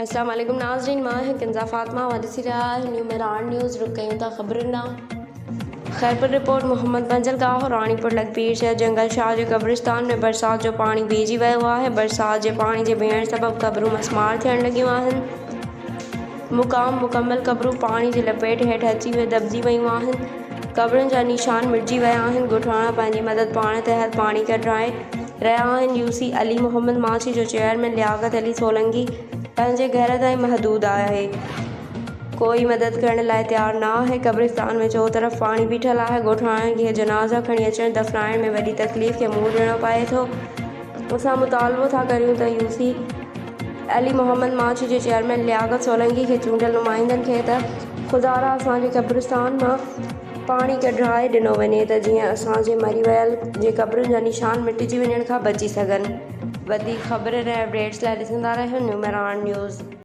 अस्सलाम वालेकुम नाज़रीन, मां है कंज़ा फ़ातिमा वादिसी रहा है न्यू मेरान न्यूज़ रुक गई था खबरना खैरपुर रिपोर्ट मोहम्मद मंजलगाह रानीपुर लखबीर शहर जंगल शाह जे कब्रिस्तान में बरसात जो पानी भीजी वियो आहे। बरसात जे पानी जे भेण सबब क़बरूं मसमार थियण लॻियूं आहिनि। मुकम्मल क़बरूं पानी जी लपेट हेठि अची दॿिजी वियूं आहिनि। क़बरुनि जा निशान मिटिजी विया आहिनि। ॻोठाणा पंहिंजी मदद पाण तहत पाणी कढाए रहिया आहिनि। यूसी अली मोहम्मद माछी जो चेयरमैन लियाक़त अली सोलंकी पंहिंजे घर ताईं महदूद आहे। कोई मदद करण लाइ तयारु न आहे। क़ब्रिस्तान में चो तरफ़ पाणी बीठल आहे। ॻोठाणनि खे जनाज़ा खणी अचण दफ़नाइण में वॾी तकलीफ़ खे मुंहुं ॾियणो पए थो। असां मुतालबो था करियूं त यूसी अली मोहम्मद माछी जे चेयरमैन लियाक़त सोलंकी खे चूंडियल नुमाइंदनि खे त ख़ुदारा असांजे क़ब्रिस्तान मां पाणी कढाए ॾिनो वञे त जीअं असांजे मरी वियल जे क़बरुनि जा निशान मिटिजी वञण खां बची सघनि। वधीक ख़बर ऐं अपडेट्स लाइ ॾिसंदा रहियो न्यू मेरान न्यूज़।